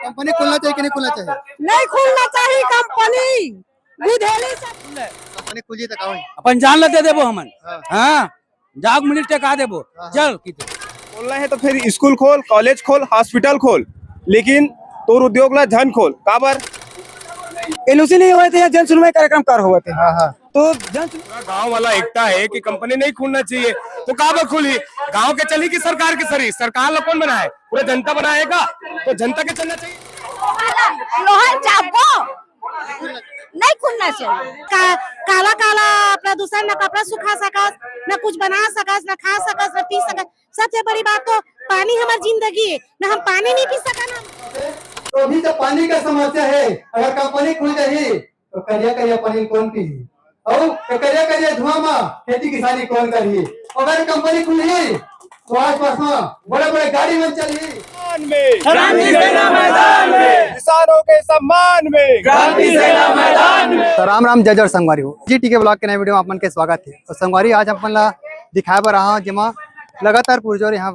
Company खुलना चाहिए कि नहीं खुलना चाहिए? नहीं खुलना चाहिए कंपनी गुधेली से कंपनी खुली तो कहो अपन जान लेते देबो हमन। हाँ। हाँ जाग मिनट टेका देबो चल खोलना है तो फिर स्कूल खोल, कॉलेज खोल, हॉस्पिटल खोल, लेकिन तोर उद्योग ला धन खोल। काबर एलओसी नहीं हुए थे, जन सुनवाई कार्यक्रम कर हुए थे। हाँ हाँ तो जन गांव वाला एकता है कि कंपनी नहीं खुलना चाहिए तो काबर खुली? गांव के चली कि सरकार के सरी? सरकार लोग कौन बनाए? पूरा जनता बनाएगा तो जनता के चलना चाहिए। लोहर चापो नहीं खुलना चाहिए। काला काला प्रदूषण न कपड़ा सुखा सकस, न कुछ बना सकस, न खा सकस, न पी सकस। सबसे बड़ी बात तो पानी हमारी जिंदगी है, न हम पानी नहीं पी सकना। तो अभी तो पानी का समस्या है। अगर कंपनी खुल जाही तो करिया करिया पानी कौन पी और करिया करिया धुआं में खेती किसानी कौन करी? अगर कंपनी खुली तो आस पास में बड़े बड़े गाड़ी में चली क्रांति सेना मैदान में, किसानों के सम्मान में, क्रांति सेना मैदान में। तो राम राम जय जय संगवारी हो जी। टीके ब्लॉग के नए वीडियो में अपन के स्वागत है। और संगवारी आज अपन ला दिखाए बर रहा हूँ जेमा लगातार पुरजोर यहाँ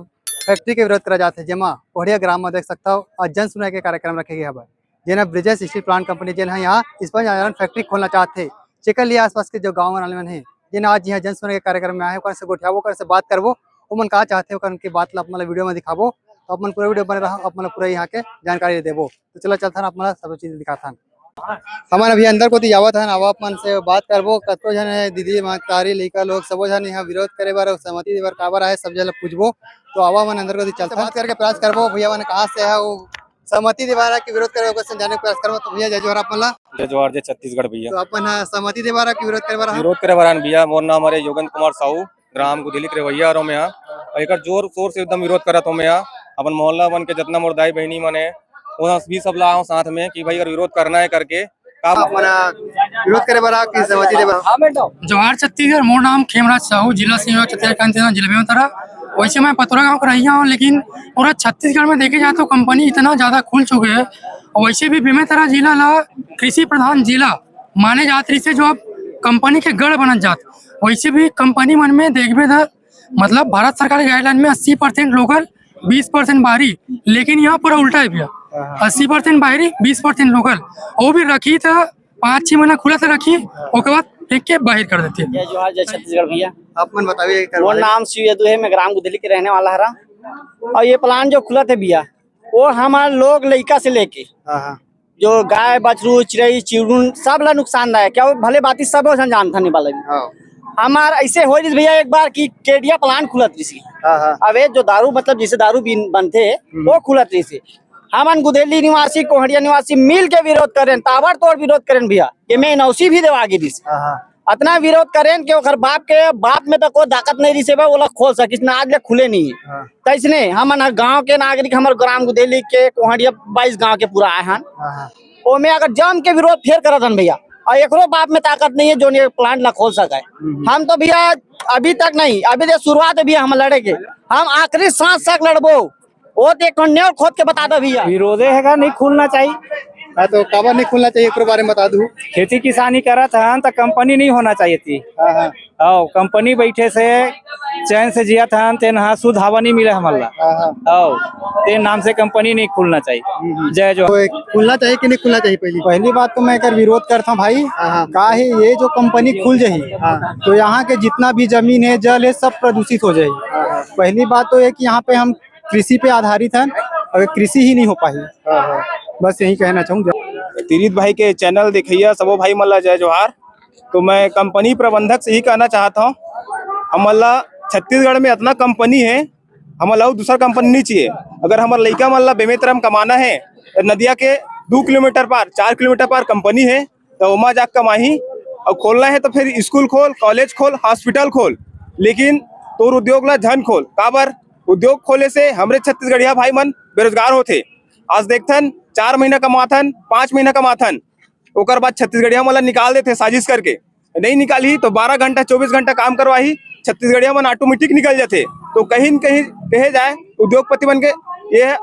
फैक्ट्री के विरोध करा जाते हैं। जेमा कोहड़िया ग्राम में देख सकता हो आज जन सुनवाई के कार्यक्रम रखे गए हैं। जेना ब्रिजेश स्टील प्लांट कंपनी जेन है यहाँ इस पर फैक्ट्री खोलना चाहते हैं। चेकर लिए आसपास के जो गाँव वाले मन है जेना आज यहाँ जन सुनवाई के कार्यक्रम में आए ओकर से गोठियाबो ओकर से बात करबो ओमन कहा चाहते हो उनकी बात ला अपना वीडियो में दिखाबो। तो अपन पूरा वीडियो बने रहा अपना पूरा यहाँ के जानकारी देबो। तो चलो चलता ना अपना सब चीज दिखाता हमारे अभी अंदर को जावत है आवा अपन से बात करबो। कतो जन है दीदी मातारी लड़का लोग सब जन यहाँ विरोध करे बार सहमति देवर काबर आए सब जन पूछबो। तो आवा मन अंदर को चलता बात करके प्रयास करबो। भैया मन कहाँ से है वो सहमति देवारा की विरोध करे समझाने का प्रयास करबो। तो भैया जय जोहर अपन ला। जय जोहर जय छत्तीसगढ़ भैया। तो अपन सहमति देवारा की विरोध करे बार भैया मोर नाम हमारे योगेंद्र कुमार साहू, ग्राम गुधेली के रवैया और मैं एक जोर शोर से एकदम विरोध करत हूँ। मैं अपन मोहल्ला बन के जितना मोर दाई बहनी मन है वो भी सब ला साथ में कि भाई अगर विरोध करना है करके विरोध करे बार की सहमति देवारा। जोहार छत्तीसगढ़। मोर नाम खेमराज साहू, जिला सीमा छत्तीसगढ़ जिले में उतरा। वैसे मैं पतोरा गांव का रही हूँ, लेकिन पूरा छत्तीसगढ़ में देखे जाए तो कंपनी इतना ज्यादा खुल चुके हैं। और वैसे भी बेमेतरा जिला ला कृषि प्रधान जिला माने जात रही से जो अब कंपनी के गढ़ बनत जात। वैसे भी कंपनी मन में देखबे था मतलब भारत सरकार के गाइडलाइन में 80% लोकल 20% बाहरी, लेकिन यहाँ पूरा उल्टा है भैया। 80% बाहरी 20% लोकल। वो भी रखी था 5-6 महीना खुला था रखी, उसके बाद फेंक के बाहर कर देती है। जय जोहार जय छत्तीसगढ़ भैया। आप मन बताइए। मोर नाम शिव यदु है, मैं ग्राम गुधेली के रहने वाला हरा। और ये प्लान जो खुला था भैया वो हमारे लोग लड़का से लेके जो गाय बछरू चिड़ई चिड़ुन सब ला नुकसानदायक क्या भले बाती सब जानता नहीं वाला। हमार ऐसे हो भैया एक बार की केडिया प्लांट खुलत रही। अवैध जो दारू मतलब जिसे दारू बनते वो खुलत रही। हमन गुधेली निवासी कोहड़िया निवासी मिल के विरोध करें, ताबड़तोड़ विरोध करें भैया कि मैं नौसी भी देवा दी इतना विरोध करें कि बाप में तो कोई ताकत नहीं रही वो लोग खोल सकिस ना आज ले खुले नहीं है। तो इसने हमन गाँव के नागरिक हमारे ग्राम गुधेली के कोहड़िया 22 गाँव के पूरा आए हैं। वो में अगर जम के विरोध फेर करत हन भैया और एकरो बाप में ताकत नहीं है जो ये प्लांट ला खोल सके। हम तो भैया अभी तक नहीं, अभी तो शुरुआत है भैया हम लड़ेंगे, हम आखिरी सांस तक लड़बो। वो तो एक न्योल खोद के बता दो भैया। विरोधे है नहीं खुलना चाहिए। तो काबर नहीं खुलना चाहिए एक बारे में बता दूं। खेती किसानी करत हन तो कंपनी नहीं होना चाहिए थी। कंपनी बैठे से चैन से जिया था तेन शुद्ध हवा नहीं मिले हमारा। तेन नाम से कंपनी नहीं खुलना चाहिए। जय जो खुलना चाहिए कि नहीं खुलना चाहिए? पहली बात तो मैं कर विरोध करता हूँ भाई का है ये जो कंपनी खुल जाही तो यहाँ के जितना भी जमीन है जल है सब प्रदूषित हो जाएगी। पहली बात तो है कि यहाँ पे हम कृषि पे आधारित हैं, अगर कृषि ही नहीं हो पाई बस यही कहना चाहूँगा। तिरित भाई के चैनल देखिए सबो भाई मल्ला जय जोहार। तो मैं कंपनी प्रबंधक से ही कहना चाहता हूँ हमला छत्तीसगढ़ में इतना कंपनी है हमला दूसरा कंपनी नहीं चाहिए। अगर हमारे लड़का मल्ला बेमेतरा में कमाना है नदिया के 2 किलोमीटर पार 4 किलोमीटर पार कंपनी है तो वहाँ जा कमाही। और खोलना है तो फिर स्कूल खोल, कॉलेज खोल, हॉस्पिटल खोल, लेकिन तोर उद्योग ला धन खोल। काबर उद्योग खोले से हमरे छत्तीसगढ़िया भाई मन बेरोजगार होते। आज देखथन 4 महीना कमाथन 5 महीना कमाथन ओकर बाद छत्तीसगढ़िया मन निकाल देते साजिश करके। नहीं निकाली तो 12 घंटा 24 घंटा काम करवाही छत्तीसगढ़िया मन ऑटोमेटिक निकल जाते। तो कहीं न कहीं कहे जाए उद्योगपति बन के ये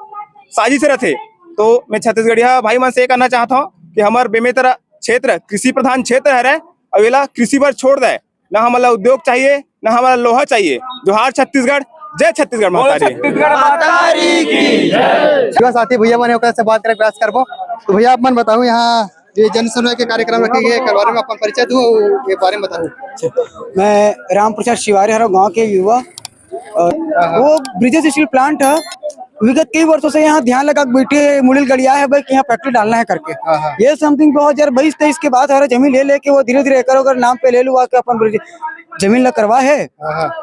साजिश रहते। तो मैं छत्तीसगढ़िया भाई मन से कहना चाहता हूँ कि हमारे बेमेतरा क्षेत्र कृषि प्रधान क्षेत्र है अवेला कृषि पर छोड़ दे। न हमारा उद्योग चाहिए न हमारा लोहा चाहिए। जोहार छत्तीसगढ़, जय छत्तीसगढ़ महतारी। युवा साथी भैया मैंने ओकरा से बात करे प्रयास करबो। तो भैया आप मन बताऊं यहाँ ये जन सुनवाई के कार्यक्रम रखे गए के बारे में अपन परिचय दूं ये बारे में बताऊं। मैं राम प्रसाद शिवारी हरा गांव के युवा और वो ब्रिजेश स्टील प्लांट है। विगत कई वर्षों से यहाँ ध्यान लगा के बैठे मुड़िल गड़िया है भाई कि यहाँ फैक्ट्री डालना है करके। ये समथिंग 2022-23 के बाद हमारा जमीन ले लेके वो धीरे धीरे एकड़ नाम पे ले लुआ के अपन जमीन ला करवा है।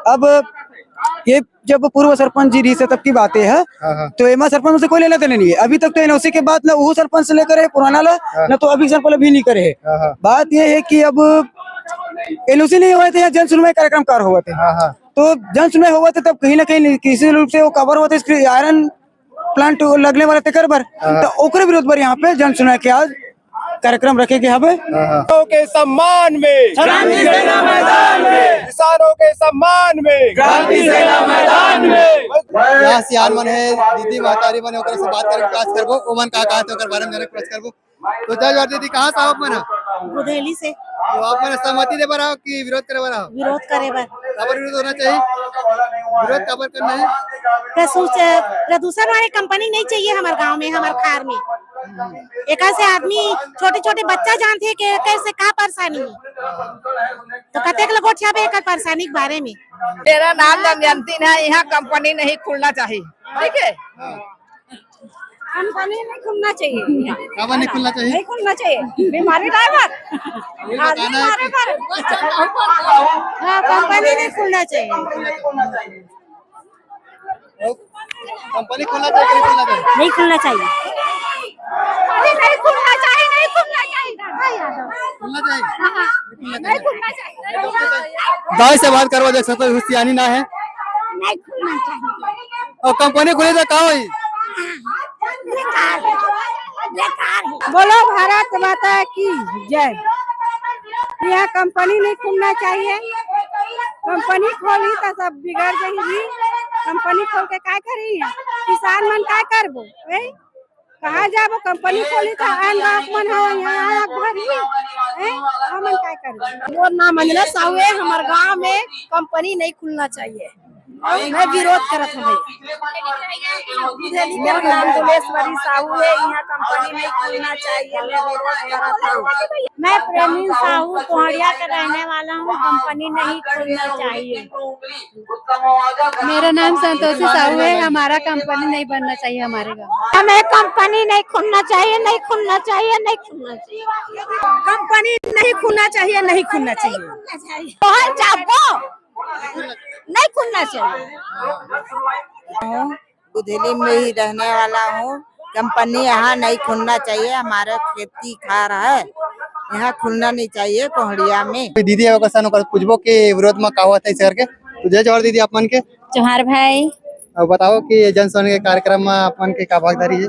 अब ये जब पूर्व सरपंच जी रही से तब की बातें है तो एमा सरपंच से कोई लेना देना नहीं है। अभी तक तो एनओसी के बाद ना वो सरपंच से लेकर है पुराना ला ना तो अभी सरपंच भी नहीं करे है। बात ये है कि अब एनओसी नहीं हुए थे जन सुनवाई कार्यक्रम कार हुआ थे तो जन सुनवाई हुआ था तब कहीं ना कहीं किसी रूप से वो कवर हुआ था आयरन प्लांट लगने वाला थे कर बार तो ओकरे विरोध पर यहाँ पे जन सुनवाई के आज कार्यक्रम रखे गए हवे। के सम्मान में क्रांति सेना मैदान में, किसानों के सम्मान में क्रांति सेना मैदान में। यहाँ सियान मन है दीदी महतारी मन ओकरा से बात करे प्रयास करबो ओमन का कहत ओकर बारे में जाने प्रयास करबो। तो जय जोहार दीदी कहां से आप मन बुधेली से तो आप मन सहमति दे बर आओ कि विरोध करे बर आओ। विरोध करे बर काबर विरोध होना चाहिए विरोध काबर करना है। प्रदूषण वाली कंपनी नहीं चाहिए हमारे गांव में हमारे खार में। एक से आदमी छोटे छोटे बच्चा जानते हैं कि कैसे का परेशानी है तो कतेक लोग एक परेशानी के बारे में। मेरा नाम दमयंती है। यहाँ कंपनी नहीं खुलना चाहिए ठीक है। कंपनी नहीं खुलना चाहिए काबर नहीं खुलना चाहिए नहीं खुलना चाहिए बीमारी ड्राइवर कंपनी नहीं खुलना चाहिए कंपनी खुलना चाहिए नहीं खुलना चाहिए नहीं खुलना चाहिए नहीं खुलना चाहिए नहीं खुलना चाहिए। गाय से बात करवा देख सकते हो सियानी ना है नहीं खुलना चाहिए और कंपनी खुले तो का होई बोलो भारत माता की जय। यहाँ कंपनी नहीं खुलना चाहिए। कंपनी खोली तो सब बिगड़ जाएगी। कंपनी खोल के क्या करी किसान मन क्या करबो कहा जाबो कंपनी खोली तो आन बाप मन हो यहाँ भरी हमन क्या करबो। वो नाम मंजना साहू है। हमारे गांव में कंपनी नहीं खुलना चाहिए। मैं विरोध करत हूँ। मेरा नाम दुलेश्वरी साहू है। यहाँ कंपनी नहीं खुलना चाहिए। मैं विरोध करत हूँ। मैं प्रेमी साहू कोहड़िया का रहने वाला हूँ। कंपनी नहीं खुलना चाहिए। मेरा नाम संतोषी साहू है। हमारा कंपनी नहीं बनना चाहिए हमारे गाँव। हमें कंपनी नहीं खुलना चाहिए नहीं खुलना चाहिए नहीं खुलना चाहिए कंपनी नहीं खुलना चाहिए नहीं खुलना चाहिए। बहुत चापो नहीं खुलना चाहिए। बुधेली में ही रहने वाला हूँ। कंपनी यहाँ नहीं खुलना चाहिए। हमारा खेती खार है यहाँ खुलना नहीं चाहिए कोहड़िया में। दीदी है ओकर पूछबो के विरोध में का हुआ था इस करके। तो जय जोहार दीदी आप मन के। जोहार भाई। अब बताओ कि जन सुनवाई के कार्यक्रम में आप मन के का भागीदारी है।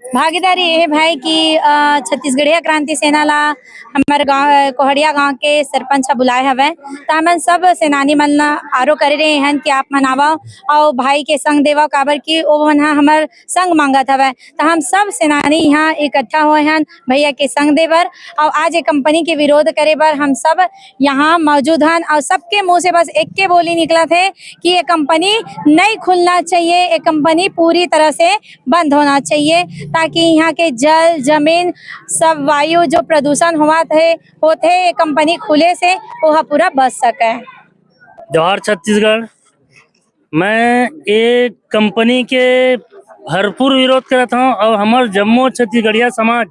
भागीदारी ये है भाई कि छत्तीसगढ़िया क्रांति सेना ला हमारे गांव कोहड़िया गांव के सरपंच बुलाए हवे तो हमन सब सेनानी मन ला आरो करे रहे हैं कि आप मनावा और भाई के संग देवा काबर की वो मन हमार संग मांगत हवे तो हम सब सेनानी यहाँ इकट्ठा हुए हैं भैया के संग देवर और आज ये कंपनी के विरोध करे बर हम सब यहाँ मौजूद हैं और सबके मुँह से बस एक के बोली निकला थे कि ये कंपनी नहीं खुलना चाहिए। ये कंपनी पूरी तरह से बंद होना चाहिए ताकि यहाँ के जल जमीन सब वायु जो प्रदूषण हुआ थे होते कंपनी खुले से वह पूरा बच सके। जोहार छत्तीसगढ़। मैं एक कंपनी के भरपूर विरोध करता हूँ और हमारे जम्मू छत्तीसगढ़िया समाज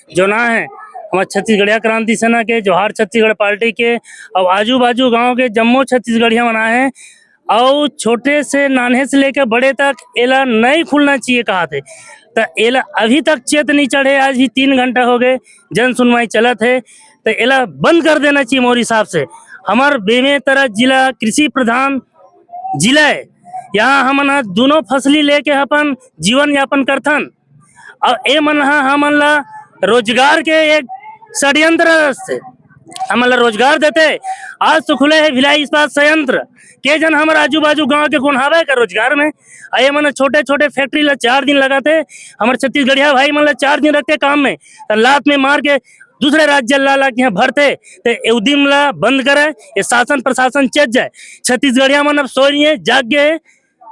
जो ना है हमारे छत्तीसगढ़िया क्रांति सेना के जोहार छत्तीसगढ़ पार्टी के और आजू बाजू गांव के जम्मू छत्तीसगढ़िया मना है और छोटे से नान्हे से लेकर बड़े तक एला नहीं खुलना चाहिए कहा थे तो एला अभी तक चेत नहीं चढ़े। आज ही 3 घंटा हो गए जन सुनवाई चलत है तो एला बंद कर देना चाहिए मोर हिसाब से। हमार बेमेतरा जिला कृषि प्रधान जिला है। यहाँ हमन दोनों फसली लेके अपन जीवन यापन करथन और ए मन हमन ला रोजगार के एक षड्यंत्र से हमन ला रोजगार देते। आज तो खुले है भिलाई इस्पात संयंत्र के जन हमारे आजू बाजू गांव के कौन हवे का रोजगार में ये मन छोटे छोटे फैक्ट्री ला 4 दिन लगाते। हमारे छत्तीसगढ़िया भाई मन ला 4 दिन रखते काम में तो लात में मार के दूसरे राज्य ला के यहाँ भरते तो उद्यम ला बंद करे। ये शासन प्रशासन चेत जाए। छत्तीसगढ़िया मन अब सो रही है जाग गए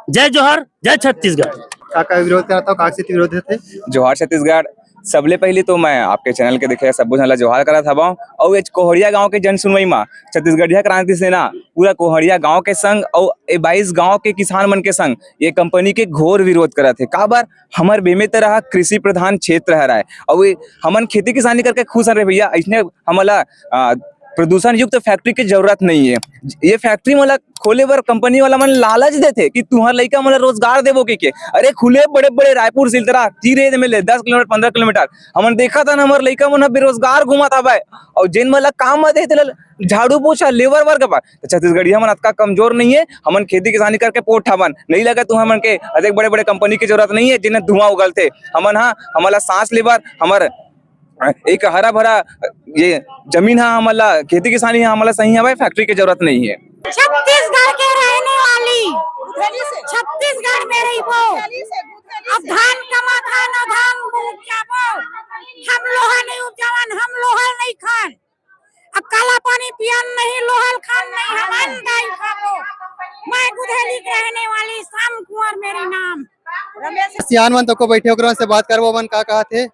जय जोहर, जय छत्तीसगढ़। काका विरोध करता हूँ, काक से विरोध थे। जोहार छत्तीसगढ़। सबले पहले तो मैं आपके चैनल के देखे सब झन ला जोहार करा था और कोहड़िया गांव के जन सुनवाई मा छत्तीसगढ़िया क्रांति सेना पूरा कोहड़िया गांव के संग और 22 गांव के किसान मन के संग ये कंपनी के घोर विरोध करा थे। का बार हमर बेमे तरह कृषि प्रधान क्षेत्र हराए और हमन खेती किसानी करके खुश रहे भैया। इसने हमला प्रदूषण युक्त फैक्ट्री की जरूरत नहीं है। ये फैक्ट्री मला खोले बर कंपनी वाला मन लालच देते कि तुहर लइका मला रोजगार देबो के अरे खुले बड़े बड़े रायपुर सिलतरा तीरे में ले 10 किलोमीटर 15 किलोमीटर हमन देखा था ना हमार लइका मन बेरोजगार घुमा था भाई और जिन मला काम दे झाड़ू पोछा लेबर वर्ग पर तो छत्तीसगढ़िया मन अतका कमजोर नहीं है। हमन खेती किसानी करके पोट ठावन नहीं लगा तुम हमन के अधिक बड़े बड़े कंपनी की जरूरत नहीं है जिन्हें धुआं उगलते हमन। हाँ हमारा सांस लेबर हमार एक हरा भरा ये जमीन है हमारा खेती किसानी है हमारा सही है भाई फैक्ट्री की जरूरत नहीं है। छत्तीसगढ़ के रहने वाली छत्तीसगढ़ में रही वो अब धान कमा खाना धान उपजाबो हम लोहा नहीं उपजावन हम लोहल नहीं खान अब काला पानी पियन नहीं लोहल खान नहीं हम दाई खाबो। मैं गुधेली के रहने वाली शाम कुंवर मेरी नाम सियान मन तो को बैठे ओकरा से बात करबो मन का कहा थे।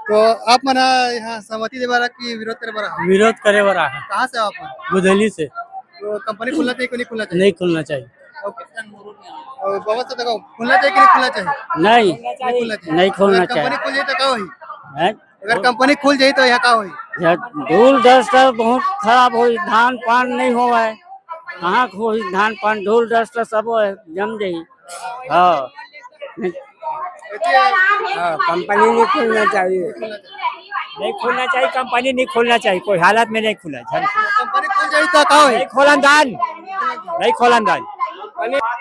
तो आप मना यहाँ सहमति दे बारा की विरोध करे बारा? विरोध करे वाला है। कहाँ से आप? गुदली से। तो कंपनी खुलना चाहिए कि नहीं खुलना चाहिए? नहीं खुलना चाहिए। और बाबा से देखो खुलना चाहिए कि नहीं खुलना चाहिए? नहीं खुलना चाहिए। नहीं खुलना कंपनी खुल जाए तो क्या होई? है अगर कंपनी खुल जाए तो यहाँ का होई? धूल डस्ट बहुत खराब हो धान पान नहीं हो है कहाँ हो धान पान धूल डस्ट सब हो जम जाई। हाँ कंपनी नहीं खुलना चाहिए नहीं खुलना चाहिए कंपनी नहीं खुलना चाहिए कोई हालत में नहीं खुला कंपनी खुल जाए तो क्या होई? नहीं खोलनदान नहीं खोलनदान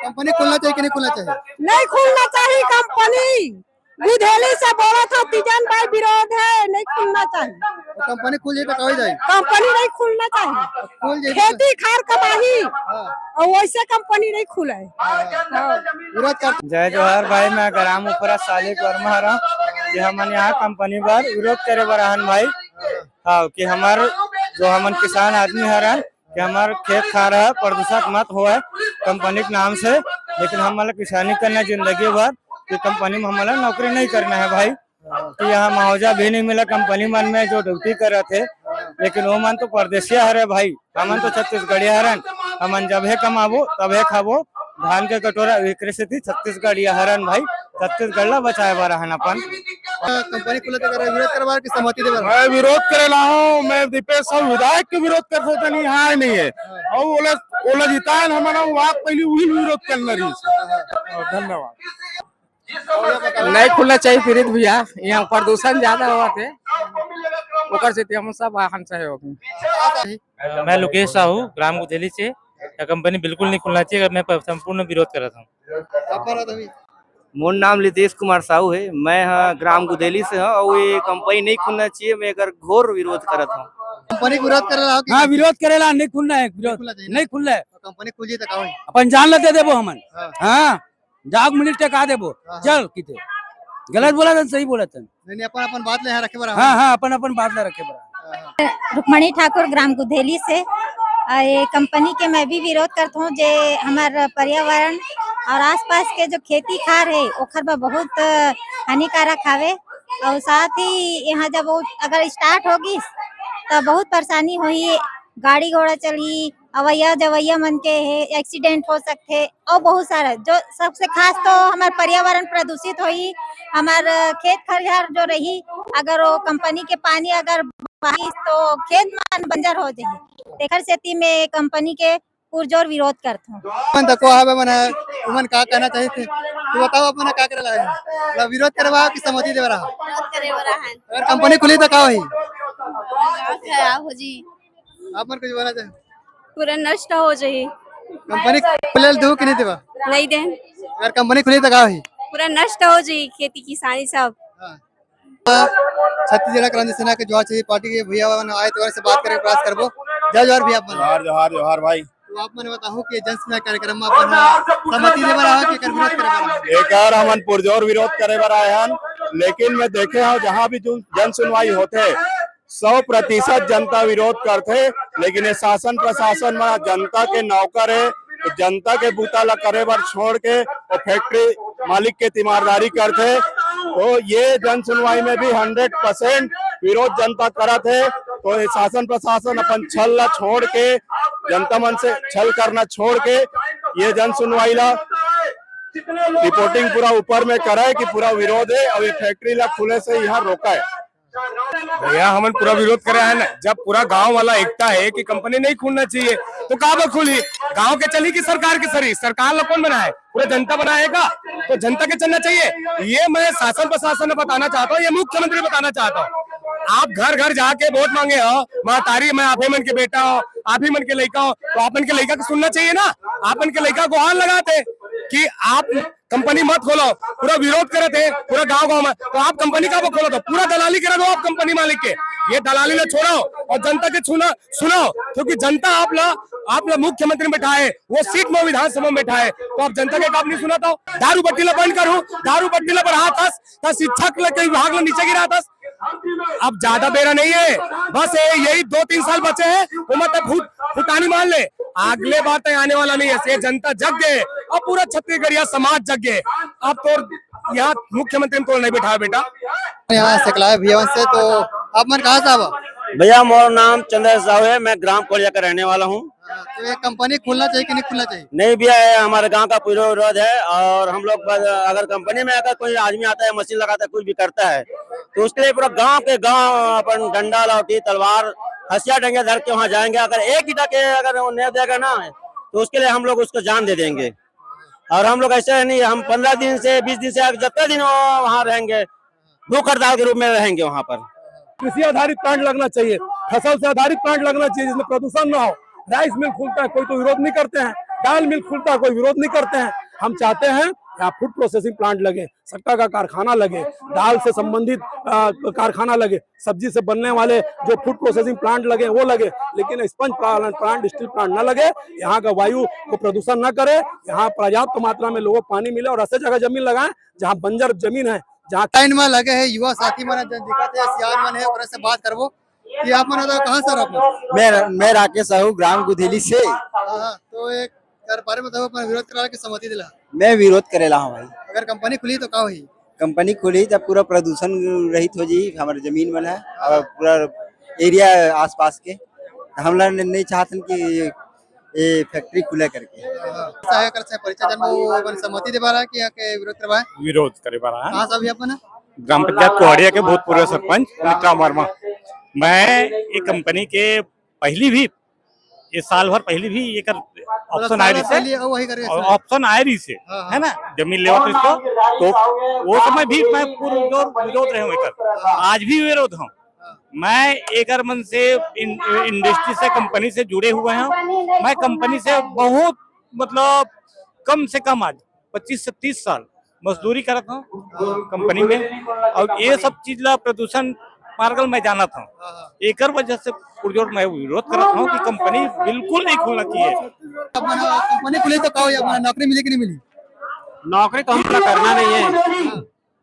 कंपनी खुलना चाहिए कि नहीं खुलना चाहिए? नहीं खुलना चाहिए कंपनी गुधेली से बोला था तीजन भाई विरोध है नहीं खुलना चाहिए। तो कंपनी खुल जाए तो क्या हो जाए? कंपनी नहीं खुलना चाहिए खुल जाए खेती खार कमाही और वैसे कंपनी नहीं खुला है। विरोध कर जय जोहार भाई। मैं ग्राम उपरा सालिक वर्मा हरा कि हमन यहाँ कंपनी पर विरोध करे बर आहन भाई। हाँ कि हमार जो हमन किसान आदमी हरन कि हमार खेत खा रहा प्रदूषित मत हुआ कंपनी के नाम से लेकिन हमारा किसानी करना जिंदगी भर कि कंपनी में हमारा नौकरी नहीं करना है भाई। कि यहाँ मुआवजा भी नहीं मिला कंपनी मन में जो ड्यूटी कर रहे थे लेकिन वो मन तो परदेशिया हरे भाई हमन तो छत्तीसगढ़िया हरन हमन जब है कमाबो तब है खाबो धान के कटोरा विकृति छत्तीसगढ़िया हरन भाई छत्तीसगढ़ ला बचाए बार हन अपन कंपनी खुला तो विरोध करवा की सहमति दे बारा? मैं विरोध करेला हूँ। मैं दीपेश साहू विधायक के विरोध कर सकता नहीं यहाँ नहीं है और ओला जितान हमारा बात पहले वही विरोध करना रही। धन्यवाद। नहीं खुलना चाहिए फिर भैया यहाँ प्रदूषण ज्यादा हुआ थे ओकर से हम सब वाहन सहयोग। मैं लोकेश साहू ग्राम गुधेली से कंपनी बिल्कुल नहीं खुलना चाहिए मैं संपूर्ण विरोध कर रहा था। मोर नाम लितेश कुमार साहू है मैं ग्राम गुधेली से हूँ और ये कंपनी नहीं खुलना चाहिए मैं अगर घोर विरोध करता हूँ। कंपनी को विरोध कर रहा हो? हाँ विरोध करेला नहीं खुलना है विरोध नहीं खुलना है कंपनी खुल जाए तो क्या होई? अपन जान लेते देबो हमन। हाँ जाग मिनट टेका देबो चल किते गलत बोला था सही बोला था नहीं अपन अपन बात ले रखे बारा। हाँ हाँ अपन अपन बात ले रखे बरा। रुक्मणी ठाकुर ग्राम गुधेली से ये कंपनी के मैं भी विरोध करता हूँ जे हमार पर्यावरण और आसपास के जो खेती खार है ओखर में बहुत हानिकारक हावे और साथ ही यहाँ जब वो अगर स्टार्ट होगी तो बहुत परेशानी होगी गाड़ी घोड़ा चली अवैया जवैया मन के है एक्सीडेंट हो सकते और बहुत सारा जो सबसे खास तो हमारे पर्यावरण प्रदूषित होई हमार खेत खलिहान जो रही अगर वो कंपनी के पानी अगर बही तो खेत में बंजर हो जाए तेखर सेती में कंपनी के पुरजोर विरोध करता हूँ। मन तको हवे मन उमन का कहना चाहिए थे तू बताओ अपन का करे ला विरोध करवा की सहमति दे बारा? विरोध करे वाला है अगर कंपनी खुली तो क्या होई? खराब हो जी आप मन कुछ बोलना चाहे? पूरा नष्ट हो जाए कंपनी खुले दो कि नहीं देवा? नहीं दे अगर कंपनी खुली तो क्या होई? पूरा नष्ट हो जाए खेती किसानी सब। छत्तीसगढ़ क्रांति सेना के जोहार चाहिए पार्टी के भैया आए तो से बात करके प्रयास करबो। जय जोहार भैया अपन। जोहार जोहार जोहार भाई। तो आप मैंने बताओ कि जन सुनवाई कार्यक्रम में अपन सहमति दे बारा हो कि कर विरोध करे बारा? एक और हमन पुरजोर विरोध करे बर आए हन लेकिन मैं देखे हूँ जहाँ भी जन सुनवाई होते 100% जनता विरोध करते लेकिन ये शासन प्रशासन में जनता के नौकर है तो जनता के बूता ला करे बार छोड़ के और फैक्ट्री मालिक के तीमारदारी करते। तो ये जन सुनवाई में भी 100% विरोध जनता करत है। तो शासन प्रशासन अपन छल ला छोड़ के, जनता मन से छल करना छोड़ के ये जन सुनवाई ला रिपोर्टिंग पूरा ऊपर में करे कि पूरा विरोध है और ये फैक्ट्री ला खुले से यहाँ रोका है। भैया हमन पूरा विरोध करे है ना। जब पूरा गांव वाला एकता है कि कंपनी नहीं खुलना चाहिए तो कहाँ खुली, गांव के चली कि सरकार की सरी, सरकार लोग कौन बनाए, पूरा जनता बनाएगा। तो जनता के चलना चाहिए। ये मैं शासन प्रशासन में बताना चाहता हूँ, ये मुख्यमंत्री बताना चाहता हूँ। आप घर घर जाके वोट मांगे हो, महतारी मैं आप ही मन के बेटा हो, आप ही मन के लड़का हो, तो आप मन के लड़का को सुनना चाहिए ना। आप मन के लड़का को हाथ लगाते कि आप कंपनी मत खोलो, पूरा विरोध करे थे पूरा गांव में, तो आप कंपनी का वो खोलो, तो पूरा दलाली करा दो आप कंपनी मालिक के। ये दलाली ने छोड़ो और जनता के सुनो, क्योंकि जनता आप लोग मुख्यमंत्री में बैठाए, वो सीट में विधानसभा में बैठाए, तो आप जनता के काम नहीं सुना। तो दारू बट्टीला बंद करूं, दारू बट्टीला बढ़ा था, शिक्षक के विभाग में नीचे गिरा था। अब ज्यादा बेरा नहीं है, बस यही 2-3 साल बचे हैं, वो मतलब फुटानी मान ले, अगले बार तक आने वाला नहीं है। जनता जग गए, अब पूरा छत्तीसगढ़िया समाज जग गए। अब तो यहाँ मुख्यमंत्री को नहीं बैठा बेटा। यहाँ सिखलाए भैया से। तो आप मन कहाँ से आवा? भैया मेरा नाम चंद्र साहू है, मैं ग्राम कोलिया का रहने वाला हूँ। तो ये कंपनी खुलना चाहिए कि नहीं खुलना चाहिए? नहीं भैया, हमारे गांव का पूरा विरोध है। और हम लोग अगर कंपनी में अगर कोई आदमी आता है, मशीन लगाता है, कुछ भी करता है, तो उसके लिए पूरा गांव के गांव अपन डंडा लाठी तलवार हथियार डंगे धर के वहाँ जाएंगे। अगर एक ईटा के अगर वो नहीं देगा ना, तो उसके लिए हम लोग उसको जान दे देंगे। और हम लोग ऐसे नहीं, हम 15 दिन से 20 दिन से जितने दिन वहाँ रहेंगे, भूख हड़ताल के रूप में रहेंगे वहाँ पर। कृषि आधारित प्लांट लगना चाहिए, फसल से आधारित प्लांट लगना चाहिए जिसमें प्रदूषण ना हो। राइस मिल खुलता है, कोई तो विरोध नहीं करते हैं। दाल मिल खुलता है, कोई विरोध नहीं करते हैं। हम चाहते हैं यहाँ फूड प्रोसेसिंग प्लांट लगे, सट्टा का कारखाना लगे, दाल से संबंधित कारखाना लगे, सब्जी से बनने वाले जो फूड प्रोसेसिंग प्लांट लगे वो लगे, लेकिन स्पंज प्लांट स्टील प्लांट न लगे। यहाँ का वायु को प्रदूषण न करे, यहाँ पर्याप्त मात्रा में लोगों को पानी मिले और ऐसे जगह जमीन लगाएं जहाँ बंजर जमीन है, जहाँ लाइन में लगे है युवा साथी मन दिखत है, सियान मन है, और से बात करबो कि आप मन कहाँ से रहो? मैं राकेश साहू ग्राम गुधेली से। तो एक कर बारे में बताओ, विरोध करा के सहमति दिला? मैं विरोध करेला हूँ भाई। अगर कंपनी खुली तो का हुई? कंपनी खुली तब पूरा प्रदूषण रहित हो जी, हमारे जमीन में है और पूरा एरिया आसपास के। हम लोग नहीं चाहते कि ये फैक्ट्री खुले करके। परिचय जन सहमति दे बारा कि के विरोध करवाए? विरोध करे बारा। कहाँ से भी अपन? ग्राम पंचायत कोहड़िया के भूतपूर्व सरपंच नित्रा वर्मा। मैं ये कंपनी के पहली भी, ये साल भर पहले भी ये ऑप्शन आए से, ऑप्शन आए रही से है ना, जमीन लेवा तो इसको, तो वो समय भी मैं पूरा विरोध रहे हूँ, आज भी विरोध हूँ। मैं एक मन से इंडस्ट्री से कंपनी से जुड़े हुए हैं। मैं कंपनी से बहुत मतलब कम से कम आज 25 से 30 साल मजदूरी करता हूँ कंपनी में, और ये सब चीज ला प्रदूषण मार्गल मैं जाना था, एक वजह से पुरजोर मैं विरोध करता हूँ कि कंपनी बिल्कुल नहीं खुलना चाहिए। कंपनी खुली तो का नौकरी मिली कि नहीं मिली? नौकरी तो हमको करना नहीं है,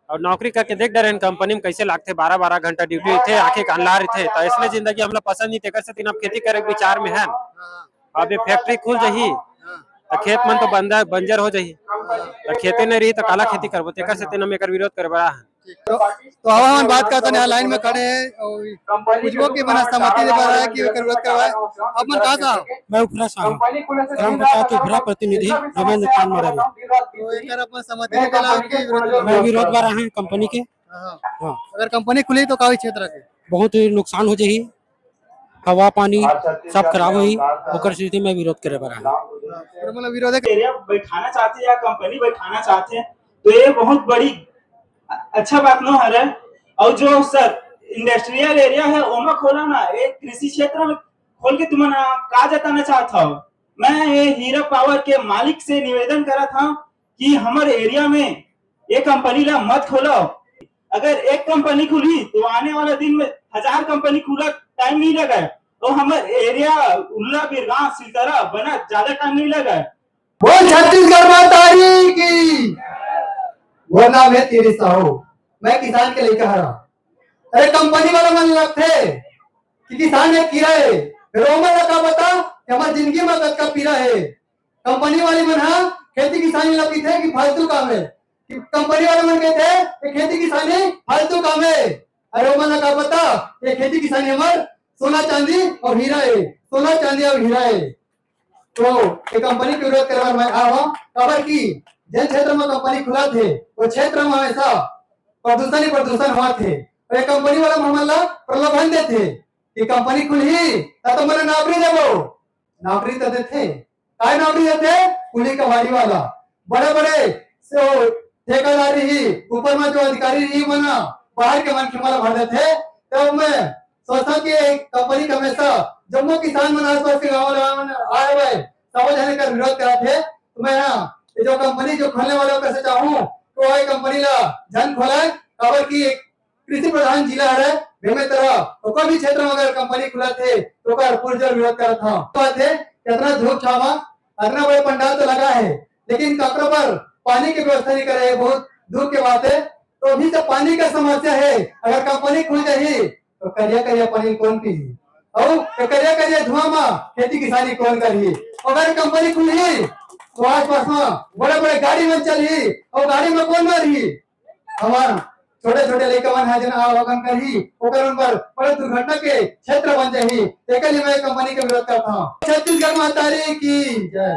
और नौकरी करके देख डरे कंपनी में कैसे लागते 12-12 घंटा ड्यूटी थे, आके कानला रहे थे, तो इसलिए जिंदगी हमला पसंद नहीं थे। से अब खेती करे विचार में है, अब ये फैक्ट्री खुल जाही तो खेत मन तो बंजर हो जाही, तो खेती नहीं रही तो काला खेती करबो, तेकर से तीन में विरोध करबा है। तो हम बात करते हैं, लाइन में खड़े हैं और कुछ की बना सहमति दे पा रहा है कि विरोध करवाए। अब मन कहाँ था? मैं उपरा साहब ग्राम पंचायत के उपरा प्रतिनिधि रमेंद्र खान मरारी। तो एक अपन सहमति दे पा कि विरोध? मैं विरोध कर रहा हूं कंपनी के। हां, अगर कंपनी खुली तो काफी क्षेत्र के बहुत ही नुकसान हो जाही, हवा पानी सब खराब हुई, ओकर स्थिति में विरोध करे बरा है। मतलब विरोध एरिया बैठाना चाहते हैं या कंपनी बैठाना चाहते हैं, तो ये बहुत बड़ी अच्छा बात न है। और जो सर इंडस्ट्रियल एरिया है ओमा खोला ना, एक कृषि क्षेत्र में खोल के तुम का जताना चाहता हो। मैं ये हीरा पावर के मालिक से निवेदन करा था कि हमारे एरिया में ये कंपनी ला मत खोलो। अगर एक कंपनी खुली तो आने वाला दिन में 1000 कंपनी खुला टाइम नहीं लगा, तो हमारे एरिया उल्ला बिरगांव सिलतरा बना ज्यादा टाइम नहीं लगा। बोल छत्तीसगढ़ माता की, वो नाम है तेरी साहू। मैं किसान के लेकर हरा, अरे कंपनी वाला मन लगते कि किसान है कीड़ा है, रोमा लगा बता हमारी जिंदगी में कद का पीरा है। कंपनी वाले मन हा खेती किसानी लगी थे कि फालतू काम है, कि कंपनी वाले मन कहते हैं कि खेती किसानी फालतू काम है। अरे वो मन का पता ये खेती किसानी हमार सोना चांदी और हीरा है, सोना चांदी और हीरा है। तो ये कंपनी के विरोध करवा मैं आवा खबर की जिन क्षेत्र में कंपनी खुला थे वो क्षेत्र में हमेशा प्रदूषण ही प्रदूषण हुआ थे। और ये कंपनी वाला हमला प्रलोभन देते कि कंपनी खुली तो मैंने नौकरी देवो, नौकरी तो देते काय नौकरी देते कुली कबाड़ी वाला बड़े बड़े ठेकेदारी ही ऊपर में जो अधिकारी ही बना बाहर के मन खिमाला भर देते। तब मैं सोचा कि कंपनी का हमेशा जम्मू किसान मन आसपास के गाँव आए हुए सब जने का विरोध करा थे। तो मैं ये जो कंपनी जो खोलने वालों कैसे चाहूँ तो वही कंपनी ला जन खोला खबर की कृषि प्रधान जिला है भेमे तरह तो कोई भी क्षेत्र में अगर कंपनी खुला थे तो पुरजोर विरोध करा था। बात है कितना धूप छावा इतना बड़े पंडाल तो लगा है लेकिन कपड़ों पर पानी की व्यवस्था नहीं करे, बहुत दूर की बात है। तो अभी तो पानी का समस्या है, अगर कंपनी खुल जाए तो करिया करिया पानी कौन पी और करिया करिया धुआं में खेती किसानी कौन करी। अगर कंपनी खुली तो आस पास में बड़े बड़े गाड़ी में चली और गाड़ी में कौन रही हमारा छोटे छोटे लेकर है जना आवागमन करी ओकर पर बड़े दुर्घटना के क्षेत्र बन जाही। एक लिए मैं कंपनी के विरोध करता हूँ। छत्तीसगढ़ माता की जय।